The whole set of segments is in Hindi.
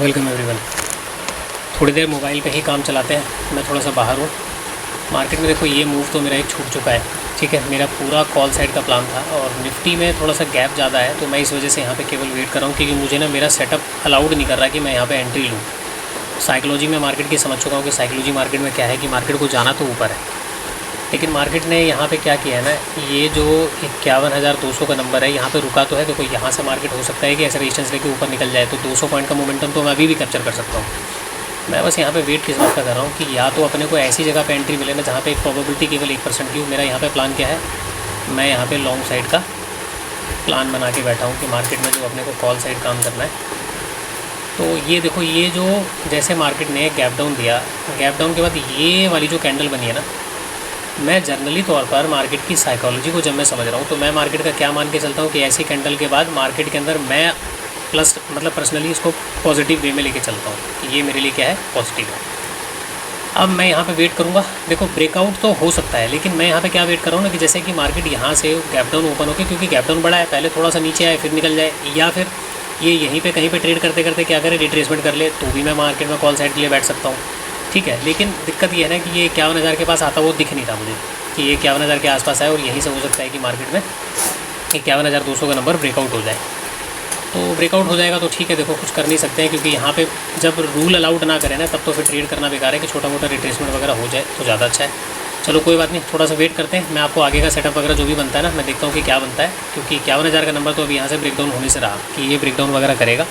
Welcome everyone. थोड़ी देर मोबाइल पे ही काम चलाते हैं। मैं थोड़ा सा बाहर हूँ मार्केट में। देखो ये मूव तो मेरा एक छूट चुका है, ठीक है। मेरा पूरा कॉल साइड का प्लान था और निफ्टी में थोड़ा सा गैप ज़्यादा है, तो मैं इस वजह से यहाँ पे केवल वेट कर रहा हूँ क्योंकि मुझे ना मेरा सेटअप अलाउड नहीं कर रहा कि मैं यहाँ पे एंट्री लूँ। साइकोलॉजी में मार्केट की समझ चुका हूँ कि साइकोलॉजी मार्केट में क्या है कि मार्केट को जाना तो ऊपर है, लेकिन मार्केट ने यहाँ पे क्या किया है ना, ये जो 51,200 का नंबर है यहाँ पे रुका तो है। देखो यहाँ से मार्केट हो सकता है कि ऐसे रेजिस्टेंस लेके ऊपर निकल जाए, तो 200 पॉइंट का मोमेंटम तो मैं अभी भी कैप्चर कर सकता हूँ। मैं बस यहाँ पे वेट किस बात का कर रहा हूँ कि या तो अपने को ऐसी जगह पे एंट्री मिले ना जहाँ पे प्रोबेबिलिटी केवल 1% की हो। मेरा यहाँ पे प्लान क्या है, मैं यहाँ पे लॉन्ग साइड का प्लान बना के बैठा हूँ कि मार्केट में जो अपने को कॉल साइड काम करना है। तो ये देखो, ये जो जैसे मार्केट ने गैप डाउन दिया, गैप डाउन के बाद ये वाली जो कैंडल बनी है ना, मैं जनरली तौर पर मार्केट की साइकोलॉजी को जब मैं समझ रहा हूँ तो मैं मार्केट का क्या मान के चलता हूँ कि ऐसी कैंडल के बाद मार्केट के अंदर मैं प्लस मतलब पर्सनली इसको पॉजिटिव वे में लेके चलता हूँ कि ये मेरे लिए क्या है, पॉजिटिव है। अब मैं यहाँ पे वेट करूँगा। देखो ब्रेकआउट तो हो सकता है, लेकिन मैं यहाँ पे क्या वेट कर रहा हूँ ना कि जैसे कि मार्केट यहाँ से गैप डाउन ओपन होकर, क्योंकि गैप डाउन बड़ा है, पहले थोड़ा सा नीचे आए फिर निकल जाए, या फिर ये यहीं पे कहीं पे ट्रेड करते करते क्या करे, रिट्रेसमेंट कर ले, तो भी मैं मार्केट में कॉल साइड के लिए बैठ सकता हूँ, ठीक है। लेकिन दिक्कत ये है ना कि ये 51,000 के पास आता वो दिख नहीं रहा मुझे कि ये 51,000 के आसपास है, और यहीं से हो सकता है कि मार्केट में 51,200 का नंबर ब्रेकआउट हो जाए। तो ब्रेकआउट हो जाएगा तो ठीक है, देखो कुछ कर नहीं सकते हैं, क्योंकि यहाँ पे जब रूल अलाउड ना करें ना तब तो फिर ट्रेड करना बेकार है। कि छोटा मोटा रिट्रेसमेंट वगैरह हो जाए तो ज़्यादा अच्छा है। चलो कोई बात नहीं, थोड़ा सा वेट करते हैं। मैं आपको आगे का सेटअप वगैरह जो भी बनता है ना, मैं देखता हूँ कि क्या बनता है, क्योंकि 51,000 का नंबर तो अभी यहाँ से ब्रेकडाउन होने से रहा कि ये ब्रेकडाउन वगैरह करेगा,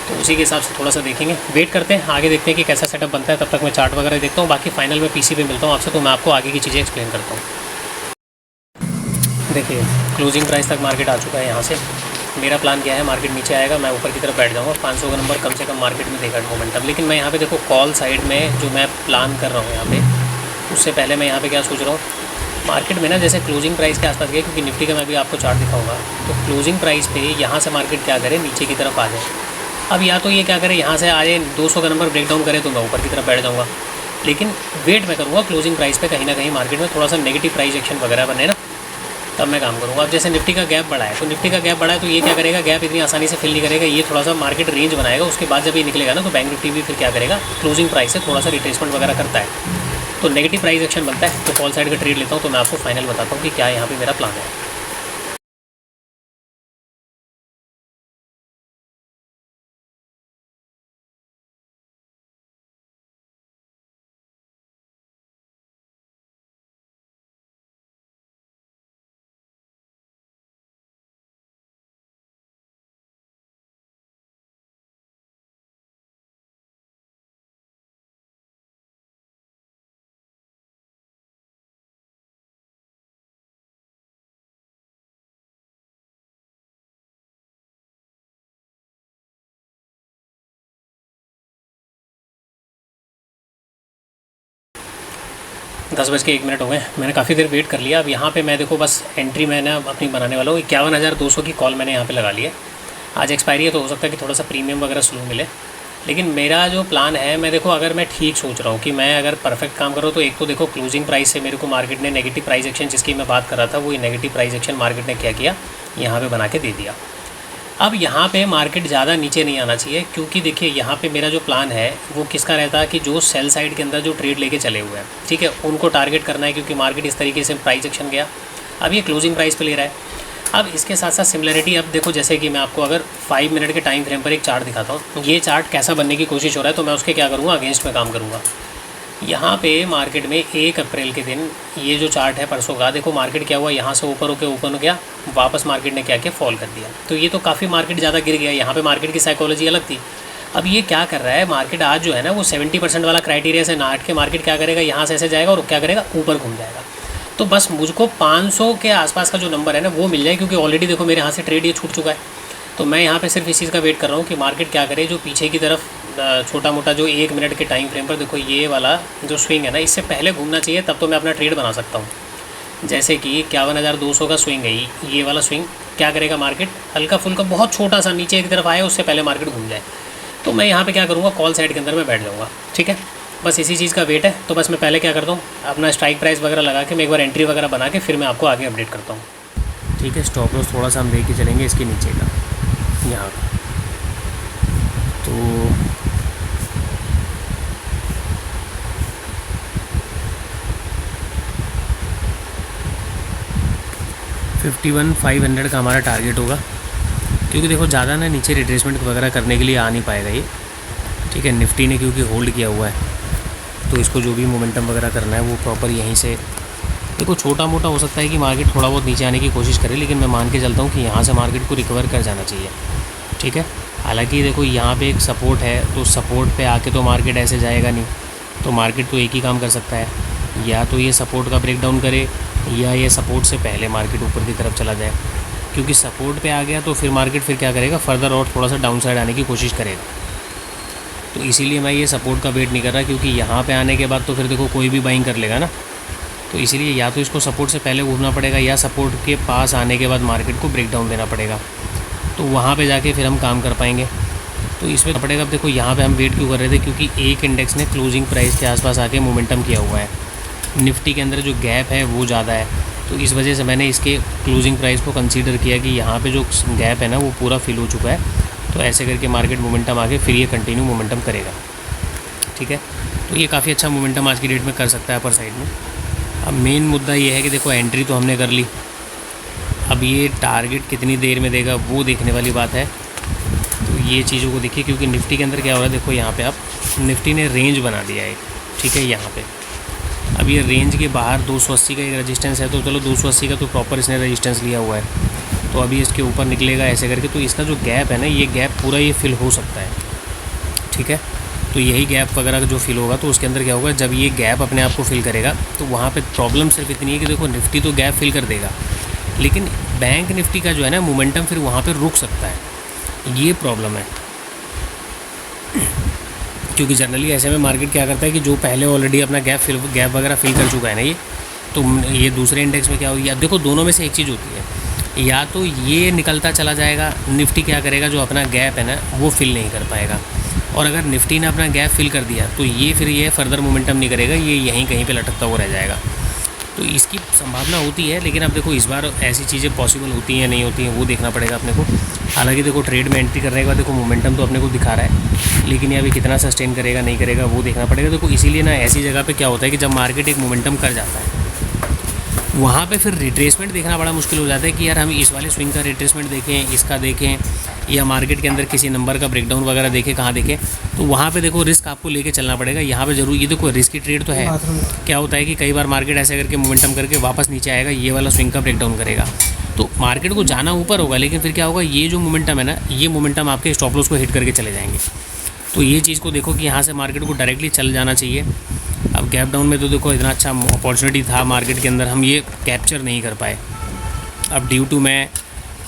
तो उसी के हिसाब से थोड़ा सा देखेंगे, वेट करते हैं, आगे देखते हैं कि कैसा सेटअप बनता है। तब तक मैं चार्ट वगैरह देखता हूँ, बाकी फाइनल में पीसी पे मिलता हूँ आपसे, तो मैं आपको आगे की चीज़ें एक्सप्लेन करता हूँ। देखिए क्लोजिंग प्राइस तक मार्केट आ चुका है। यहाँ से मेरा प्लान क्या है, मार्केट नीचे आएगा, मैं ऊपर की तरफ बैठ जाऊँगा। 500 का नंबर कम से कम मार्केट में देगा मोमेंटम। लेकिन मैं यहाँ पे देखो कॉल साइड में जो मैं प्लान कर रहा हूँ यहाँ पे, उससे पहले मैं यहाँ पे क्या सोच रहा हूँ, मार्केट में ना जैसे क्लोजिंग प्राइस के आसपास गए, क्योंकि निफ्टी का मैं भी आपको चार्ट दिखाऊंगा, तो क्लोजिंग प्राइस पे यहाँ से मार्केट क्या करे, नीचे की तरफ आ जाए। अब या तो ये क्या करे, यहाँ से आ जाए 200 का नंबर ब्रेक डाउन करे तो मैं ऊपर की तरफ बैठ जाऊँगा, लेकिन वेट मैं करूँगा क्लोजिंग प्राइस पे कहीं ना कहीं मार्केट में थोड़ा सा नेगेटिव प्राइस एक्शन वगैरह बने ना, तब मैं काम करूँगा। अब जैसे निफ्टी का गैप बढ़ा है, तो निफ्टी का गैप बढ़ा है तो ये क्या करेगा, गैप इतनी आसानी से फिल नहीं करेगा, ये थोड़ा सा मार्केट रेंज बनाएगा। उसके बाद जब ये निकलेगा ना तो बैंक निफ्टी भी फिर क्या करेगा, क्लोजिंग प्राइस से थोड़ा सा रिट्रेसमेंट वगैरह करता है, तो नेगेटिव प्राइस एक्शन बनता है। तो कॉल साइड का ट्रेड लेता हूँ, तो मैं आपको फाइनल बताता हूँ कि क्या यहाँ पे मेरा प्लान है। दस बज के 1 मिनट हो गए, मैंने काफ़ी देर वेट कर लिया। अब यहाँ पे मैं देखो बस एंट्री मैंने अपनी बनाने वाला हूँ। 51,200 की कॉल मैंने यहाँ पे लगा ली है। आज एक्सपायरी है तो हो सकता है कि थोड़ा सा प्रीमियम वगैरह स्लो मिले, लेकिन मेरा जो प्लान है, मैं देखो अगर मैं ठीक सोच रहा हूँ कि मैं अगर परफेक्ट काम करूँ, तो एक तो देखो क्लोजिंग प्राइस से मेरे को मार्केट ने नेगेटिव प्राइस एक्शन जिसकी मैं बात कर रहा था, वो नेगेटिव प्राइस एक्शन मार्केट ने क्या किया, यहाँ पर बना के दे दिया। अब यहाँ पे मार्केट ज़्यादा नीचे नहीं आना चाहिए, क्योंकि देखिए यहाँ पे मेरा जो प्लान है वो किसका रहता है कि जो सेल साइड के अंदर जो ट्रेड लेके चले हुए हैं, ठीक है, उनको टारगेट करना है, क्योंकि मार्केट इस तरीके से प्राइस एक्शन गया। अब ये क्लोजिंग प्राइस पे ले रहा है। अब इसके साथ साथ सिमिलरिटी, अब देखो जैसे कि मैं आपको अगर 5 मिनट के टाइम फ्रेम पर एक चार्ट दिखाता हूँ, ये चार्ट कैसा बनने की कोशिश हो रहा है, तो मैं उसके क्या करूँगा, अगेंस्ट में काम करूँगा। यहाँ पे मार्केट में 1 अप्रैल के दिन ये जो चार्ट है परसों का, देखो मार्केट क्या हुआ, यहाँ से ऊपर होकर ओपन हो गया, वापस मार्केट ने क्या किया, फॉल कर दिया। तो ये तो काफ़ी मार्केट ज़्यादा गिर गया। यहाँ पे मार्केट की साइकोलॉजी अलग थी। अब ये क्या कर रहा है, मार्केट आज जो है ना वो 70% वाला क्राइटेरिया से ना हट के मार्केट क्या करेगा, यहाँ से ऐसे जाएगा और क्या करेगा, ऊपर घूम जाएगा। तो बस मुझको 500 के आसपास का जो नंबर है ना वो मिल जाए, क्योंकि ऑलरेडी देखो मेरे यहाँ से ट्रेड ये छूट चुका है। तो मैं यहाँ पे सिर्फ इस चीज़ का वेट कर रहा हूँ कि मार्केट क्या करे, जो पीछे की तरफ छोटा मोटा जो 1 मिनट के टाइम फ्रेम पर देखो ये वाला जो स्विंग है ना, इससे पहले घूमना चाहिए, तब तो मैं अपना ट्रेड बना सकता हूँ। जैसे कि 51,200 का स्विंग है, ये वाला स्विंग क्या करेगा, मार्केट हल्का फुल्का बहुत छोटा सा नीचे की तरफ आए, उससे पहले मार्केट घूम जाए, तो मैं यहाँ पे क्या करूँगा, कॉल साइड के अंदर मैं बैठ जाऊँगा, ठीक है। बस इसी चीज़ का वेट है। तो बस मैं पहले क्या करता हूँ, अपना स्ट्राइक प्राइस वगैरह लगा के मैं एक बार एंट्री वगैरह बना के फिर मैं आपको आगे अपडेट करता हूँ, ठीक है। स्टॉप लॉस थोड़ा सा हम लेके चलेंगे इसके नीचे का यहाँ का, तो 51,500 का हमारा टारगेट होगा, क्योंकि देखो ज़्यादा ना नीचे रिट्रेसमेंट वगैरह करने के लिए आ नहीं पाएगा ये, ठीक है। निफ्टी ने क्योंकि होल्ड किया हुआ है, तो इसको जो भी मोमेंटम वगैरह करना है वो प्रॉपर यहीं से, देखो छोटा मोटा हो सकता है कि मार्केट थोड़ा बहुत नीचे आने की कोशिश करे, लेकिन मैं मान के चलता हूँ कि यहाँ से मार्केट को रिकवर कर जाना चाहिए, ठीक है। हालांकि देखो यहाँ पे एक सपोर्ट है, तो सपोर्ट पे आके तो मार्केट ऐसे जाएगा नहीं, तो मार्केट तो एक ही काम कर सकता है, या तो ये सपोर्ट का ब्रेक डाउन करे, या ये सपोर्ट से पहले मार्केट ऊपर की तरफ चला जाए, क्योंकि सपोर्ट पे आ गया तो फिर मार्केट फिर क्या करेगा, फर्दर और थोड़ा सा डाउन साइड आने की कोशिश करेगा। तो इसीलिए मैं ये सपोर्ट का वेट नहीं कर रहा, क्योंकि यहाँ पे आने के बाद तो फिर देखो कोई भी बाइंग कर लेगा ना, तो इसीलिए या तो इसको सपोर्ट से पहले घूमना पड़ेगा, या सपोर्ट के पास आने के बाद मार्केट को ब्रेक डाउन देना पड़ेगा, तो वहाँ पे जाके फिर हम काम कर पाएंगे। तो इसमें पड़ेगा, अब देखो यहाँ पे हम वेट क्यों कर रहे थे, क्योंकि एक इंडेक्स ने क्लोजिंग प्राइस के आसपास आके मोमेंटम किया हुआ है, निफ्टी के अंदर जो गैप है वो ज़्यादा है, तो इस वजह से मैंने इसके क्लोजिंग प्राइस को कंसीडर किया कि यहाँ पे जो गैप है ना वो पूरा फिल हो चुका है, तो ऐसे करके मार्केट मोमेंटम आके फिर ये कंटिन्यू मोमेंटम करेगा, ठीक है। तो ये काफ़ी अच्छा मोमेंटम आज की डेट में कर सकता है अपर साइड में। अब मेन मुद्दा ये है कि देखो एंट्री तो हमने कर ली, अब ये टारगेट कितनी देर में देगा वो देखने वाली बात है, तो ये चीज़ों को देखिए, क्योंकि निफ्टी के अंदर क्या हो रहा है, देखो यहाँ पे आप निफ्टी ने रेंज बना दिया है, ठीक है। यहाँ पे अब ये रेंज के बाहर 280 का एक रेजिस्टेंस है, तो चलो 280 का तो प्रॉपर इसने रेजिस्टेंस लिया हुआ है, तो अभी इसके ऊपर निकलेगा ऐसे करके, तो इसका जो गैप है ना, ये गैप पूरा ये फिल हो सकता है, ठीक है। तो यही गैप वगैरह जो फिल होगा, तो उसके अंदर क्या होगा, जब ये गैप अपने आप को फिल करेगा, तो वहाँ पे प्रॉब्लम सिर्फ इतनी है कि देखो निफ्टी तो गैप फिल कर देगा, लेकिन बैंक निफ्टी का जो है ना मोमेंटम फिर वहाँ पे रुक सकता है, ये प्रॉब्लम है। क्योंकि जनरली ऐसे में मार्केट क्या करता है कि जो पहले ऑलरेडी अपना गैप वगैरह फिल कर चुका है ना, ये तो ये दूसरे इंडेक्स में क्या होगी, अब देखो दोनों में से एक चीज़ होती है, या तो ये निकलता चला जाएगा, निफ्टी क्या करेगा, जो अपना गैप है ना वो फिल नहीं कर पाएगा, और अगर निफ्टी ने अपना गैप फिल कर दिया तो ये फिर ये फर्दर मोमेंटम नहीं करेगा, ये यहीं कहीं पे लटकता हुआ रह जाएगा, तो इसकी संभावना होती है। लेकिन अब देखो इस बार ऐसी चीज़ें पॉसिबल होती हैं या नहीं होती हैं वो देखना पड़ेगा अपने को। हालांकि देखो ट्रेड में एंट्री करने के बाद देखो मोमेंटम तो अपने को दिखा रहा है, लेकिन ये अभी कितना सस्टेन करेगा नहीं करेगा वो देखना पड़ेगा। देखो इसीलिए ना ऐसी जगह पे क्या होता है कि जब मार्केट एक मोमेंटम कर जाता है, वहाँ पे फिर रिट्रेसमेंट देखना बड़ा मुश्किल हो जाता है कि यार हम इस वाले स्विंग का रिट्रेसमेंट देखें, इसका देखें, या मार्केट के अंदर किसी नंबर का ब्रेकडाउन वगैरह देखें, कहाँ देखें, तो वहाँ पे देखो रिस्क आपको लेके चलना पड़ेगा। यहाँ पे जरूर ये देखो रिस्क की ट्रेड तो है, क्या होता है कि कई बार मार्केट ऐसे करके मोमेंटम करके वापस नीचे आएगा, ये वाला स्विंग का ब्रेकडाउन करेगा, तो मार्केट को जाना ऊपर होगा, लेकिन फिर क्या होगा, ये जो मोमेंटम है ना, ये मोमेंटम आपके स्टॉप लॉस को हिट करके चले जाएंगे। तो ये चीज़ को देखो कि यहाँ से मार्केट को डायरेक्टली चल जाना चाहिए। अब गैप डाउन में तो देखो इतना अच्छा अपॉर्चुनिटी था मार्केट के अंदर, हम ये कैप्चर नहीं कर पाए। अब ड्यू टू मैं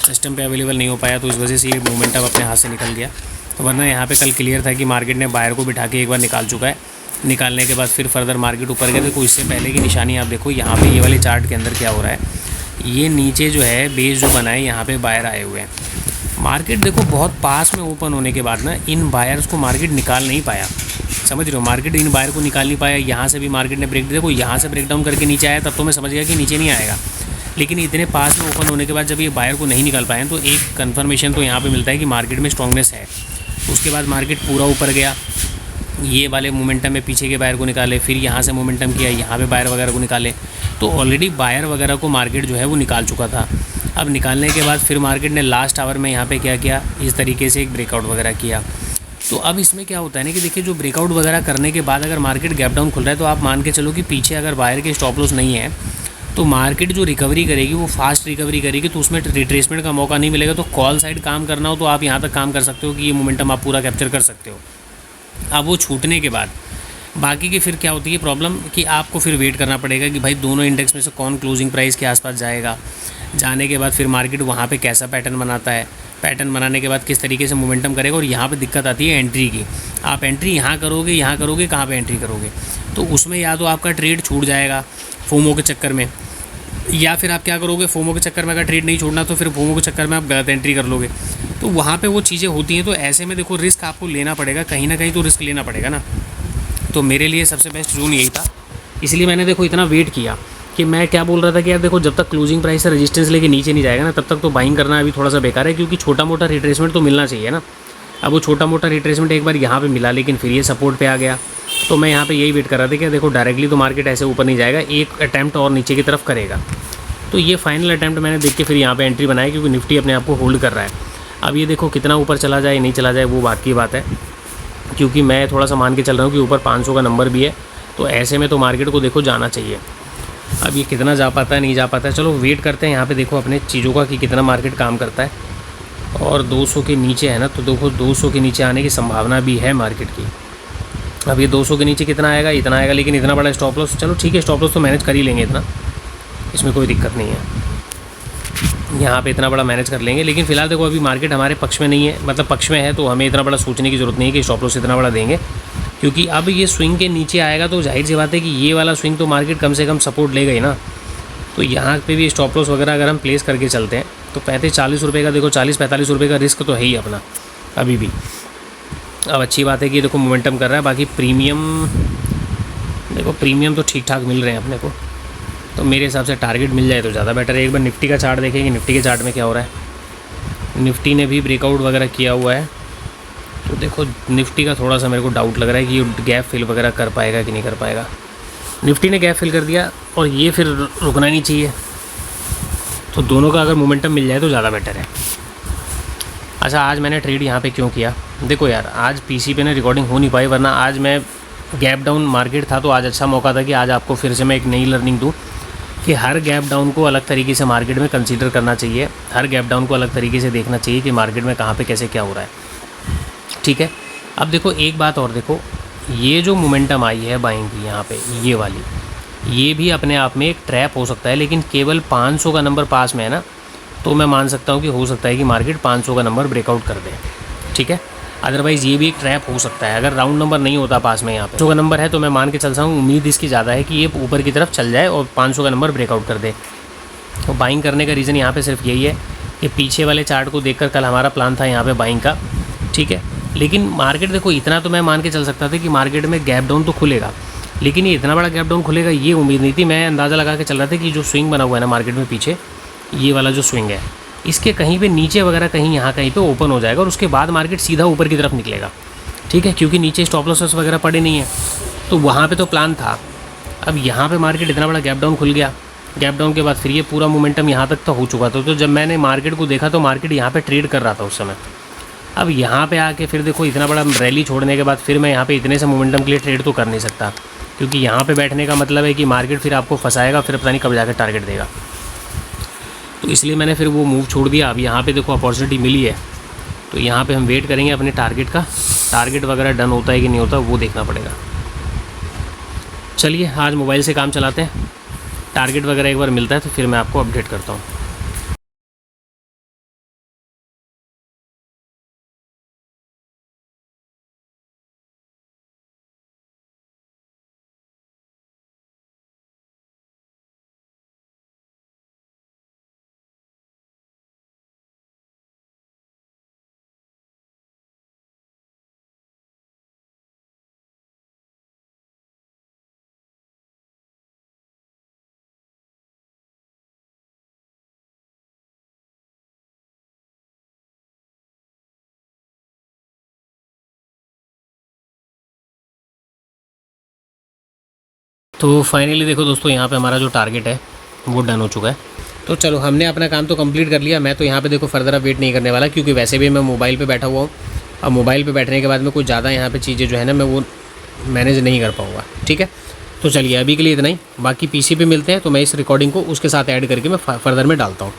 सिस्टम पे अवेलेबल नहीं हो पाया, तो इस वजह से ये मोमेंटम अपने हाथ से निकल गया, वरना यहाँ पे कल क्लियर था कि मार्केट ने बायर को बिठा के एक बार निकाल चुका है, निकालने के बाद फिर फर्दर मार्केट ऊपर गया। देखो इससे पहले की निशानी आप देखो, यहाँ पे ये वाले चार्ट के अंदर क्या हो रहा है, ये नीचे जो है बेस जो बना है, यहाँ पे बायर आए हुए हैं। मार्केट देखो बहुत पास में ओपन होने के बाद ना इन बायर्स को मार्केट निकाल नहीं पाया, समझ रहे हो, मार्केट इन बायर को निकाल नहीं पाया। यहाँ से भी मार्केट ने ब्रेक, देखो यहाँ से ब्रेक डाउन करके नीचे आया, तब तो मैं समझ गया कि नीचे नहीं आएगा, लेकिन इतने पास में ओपन होने के बाद जब ये बायर को नहीं निकाल पाए, तो एक कन्फर्मेशन तो यहाँ पे मिलता है कि मार्केट में स्ट्रॉन्गनेस है। उसके बाद मार्केट पूरा ऊपर गया, ये वाले मोमेंटम में पीछे के बायर को निकाले, फिर यहाँ से मोमेंटम किया, यहाँ पे बायर वगैरह को निकाले, तो ऑलरेडी बायर वगैरह को मार्केट जो है वो निकाल चुका था। अब निकालने के बाद फिर मार्केट ने लास्ट आवर में यहाँ पे क्या किया, इस तरीके से एक ब्रेकआउट वगैरह किया। तो अब इसमें क्या होता है ना कि देखिए जो ब्रेकआउट वगैरह करने के बाद अगर मार्केट गैप डाउन खुल रहा है, तो आप मान के चलो कि पीछे अगर बायर के स्टॉप लॉस नहीं है, तो मार्केट जो रिकवरी करेगी वो फास्ट रिकवरी करेगी, तो उसमें रिट्रेसमेंट का मौका नहीं मिलेगा। तो कॉल साइड काम करना हो तो आप यहाँ तक काम कर सकते हो कि ये मोमेंटम आप पूरा कैप्चर कर सकते हो। अब वो छूटने के बाद बाकी की फिर क्या होती है प्रॉब्लम, कि आपको फिर वेट करना पड़ेगा कि भाई दोनों इंडेक्स में से कौन क्लोजिंग प्राइस के आसपास जाएगा। जाने के बाद फिर मार्केट वहाँ पे कैसा पैटर्न बनाता है, पैटर्न बनाने के बाद किस तरीके से मोमेंटम करेगा। और यहाँ पे दिक्कत आती है एंट्री की, आप एंट्री यहाँ करोगे कहाँ पे एंट्री करोगे, तो उसमें या तो आपका ट्रेड छूट जाएगा फोमो के चक्कर में, या फिर आप क्या करोगे, फोमो के चक्कर में अगर ट्रेड नहीं छोड़ना तो फिर फोमो के चक्कर में आप गलत एंट्री कर लोगे। तो वहाँ पे वो चीज़ें होती हैं। तो ऐसे में देखो रिस्क आपको लेना पड़ेगा, कहीं ना कहीं तो रिस्क लेना पड़ेगा ना। तो मेरे लिए सबसे बेस्ट जोन यही था, इसलिए मैंने देखो इतना वेट किया कि मैं क्या बोल रहा था कि यार देखो जब तक क्लोजिंग प्राइस से रेजिस्टेंस लेके नीचे नहीं जाएगा ना, तब तक तो बाइंग करना अभी थोड़ा सा बेकार है, क्योंकि छोटा मोटा रिट्रेसमेंट तो मिलना चाहिए ना। अब वो छोटा मोटा रिट्रेसमेंट एक बार यहाँ पे मिला, लेकिन फिर ये सपोर्ट पे आ गया, तो मैं यहाँ पे यही वेट कर रहा था कि देखो डायरेक्टली तो मार्केट ऐसे ऊपर नहीं जाएगा, एक अटैम्प्ट और नीचे की तरफ करेगा। तो ये फाइनल अटैम्प्ट मैंने देख के फिर यहाँ पे एंट्री बनाई, क्योंकि निफ्टी अपने आप को होल्ड कर रहा है। अब ये देखो कितना ऊपर चला जाए नहीं चला जाए वो बात की बात है, क्योंकि मैं थोड़ा सा मान के चल रहा हूँ कि ऊपर 500 का नंबर भी है, तो ऐसे में तो मार्केट को देखो जाना चाहिए। अब ये कितना जा पाता है नहीं जा पाता है, चलो वेट करते हैं यहाँ पे देखो अपने चीज़ों का कि कितना मार्केट काम करता है। और 200 के नीचे है ना, तो देखो 200 के नीचे आने की संभावना भी है मार्केट की। अब ये 200 के नीचे कितना आएगा, इतना आएगा, लेकिन इतना बड़ा स्टॉप लॉस, चलो ठीक है स्टॉप लॉस तो मैनेज कर ही लेंगे, इतना इसमें कोई दिक्कत नहीं है, यहाँ पे इतना बड़ा मैनेज कर लेंगे। लेकिन फिलहाल देखो अभी मार्केट हमारे पक्ष में नहीं है, मतलब पक्ष में है, तो हमें इतना बड़ा सोचने की ज़रूरत नहीं है कि स्टॉप लॉस इतना बड़ा देंगे, क्योंकि अब ये स्विंग के नीचे आएगा तो जाहिर सी बात है कि ये वाला स्विंग तो मार्केट कम से कम सपोर्ट लेगा ही ना। तो यहाँ पे भी स्टॉप लॉस वगैरह अगर हम प्लेस करके चलते हैं तो 35-40 रुपये का देखो 40-45 रुपये का रिस्क तो है ही अपना अभी भी। अब अच्छी बात है कि देखो मोमेंटम कर रहा है, बाकी प्रीमियम देखो प्रीमियम तो ठीक ठाक मिल रहे हैं अपने को, तो मेरे हिसाब से टारगेट मिल जाए तो ज़्यादा बेटर है। एक बार निफ्टी का चार्ट देखेंगे, निफ्टी के चार्ट में क्या हो रहा है। निफ्टी ने भी ब्रेकआउट वगैरह किया हुआ है, तो देखो निफ्टी का थोड़ा सा मेरे को डाउट लग रहा है कि ये गैप फिल वगैरह कर पाएगा कि नहीं कर पाएगा। निफ्टी ने गैप फिल कर दिया और ये फिर रुकना नहीं चाहिए, तो दोनों का अगर मोमेंटम मिल जाए तो ज़्यादा बेटर है। अच्छा आज मैंने ट्रेड यहाँ पे क्यों किया, देखो यार आज पीसी पे ना रिकॉर्डिंग हो नहीं पाई, वरना आज मैं गैप डाउन मार्केट था तो आज अच्छा मौका था कि आज आपको फिर से मैं एक नई लर्निंग दूँ कि हर गैप डाउन को अलग तरीके से मार्केट में कंसीडर करना चाहिए, हर गैप डाउन को अलग तरीके से देखना चाहिए कि मार्केट में कहाँ पे कैसे क्या हो रहा है। ठीक है, अब देखो एक बात और देखो, ये जो मोमेंटम आई है बाइंग की यहाँ पे ये वाली, ये भी अपने आप में एक ट्रैप हो सकता है, लेकिन केवल 500 का नंबर पास में है ना, तो मैं मान सकता हूँ कि हो सकता है कि मार्केट 500 का नंबर ब्रेकआउट कर दे। ठीक है, अदरवाइज़ ये भी एक ट्रैप हो सकता है, अगर राउंड नंबर नहीं होता पास में यहाँ पे 500 का नंबर है तो मैं मान के चलता हूँ, उम्मीद इसकी ज़्यादा है कि ये ऊपर की तरफ चल जाए और 500 का नंबर ब्रेकआउट कर दे। तो बाइंग करने का रीज़न यहाँ पे सिर्फ यही है कि पीछे वाले चार्ट को देखकर कल हमारा प्लान था यहाँ पे बाइंग का। ठीक है, लेकिन मार्केट देखो इतना तो मैं मान के चल सकता था कि मार्केट में गैप डाउन तो खुलेगा, लेकिन ये इतना बड़ा गैप डाउन खुलेगा ये उम्मीद नहीं थी। मैं अंदाज़ा लगा के चल रहा था कि जो स्विंग बना हुआ है ना मार्केट में पीछे, ये वाला जो स्विंग है इसके कहीं पे नीचे वगैरह कहीं यहाँ कहीं पे ओपन हो जाएगा और उसके बाद मार्केट सीधा ऊपर की तरफ निकलेगा। ठीक है, क्योंकि नीचे स्टॉप लॉसेस वगैरह पड़े नहीं है, तो वहाँ पे तो प्लान था। अब यहाँ पे मार्केट इतना बड़ा गैप डाउन खुल गया, गैप डाउन के बाद फिर ये पूरा मोमेंटम यहाँ तक तो हो चुका था। तो जब मैंने मार्केट को देखा तो मार्केट यहाँ पे ट्रेड कर रहा था उस समय। अब यहाँ पे आके फिर देखो इतना बड़ा रैली छोड़ने के बाद फिर मैं यहाँ पे इतने से मोमेंटम के लिए ट्रेड तो कर नहीं सकता, क्योंकि यहाँ पे बैठने का मतलब है कि मार्केट फिर आपको फंसाएगा, फिर पता नहीं कब जाकर टारगेट देगा। तो इसलिए मैंने फिर वो मूव छोड़ दिया। अब यहाँ पे देखो अपॉर्चुनिटी मिली है, तो यहाँ पे हम वेट करेंगे अपने टारगेट का। टारगेट वगैरह डन होता है कि नहीं होता वो देखना पड़ेगा। चलिए आज मोबाइल से काम चलाते हैं, टारगेट वगैरह एक बार मिलता है तो फिर मैं आपको अपडेट करता हूँ। तो फाइनली देखो दोस्तों यहाँ पे हमारा जो टारगेट है वो डन हो चुका है। तो चलो हमने अपना काम तो कंप्लीट कर लिया। मैं तो यहाँ पे देखो फर्दर अब वेट नहीं करने वाला, क्योंकि वैसे भी मैं मोबाइल पे बैठा हुआ हूँ। अब मोबाइल पे बैठने के बाद में कुछ ज़्यादा यहाँ पे चीज़ें जो है ना मैं वो मैनेज नहीं कर पाऊँगा। ठीक है, तो चलिए अभी के लिए इतना ही, बाकी पीसी पे मिलते हैं। तो मैं इस रिकॉर्डिंग को उसके साथ ऐड करके मैं फर्दर में डालता हूँ।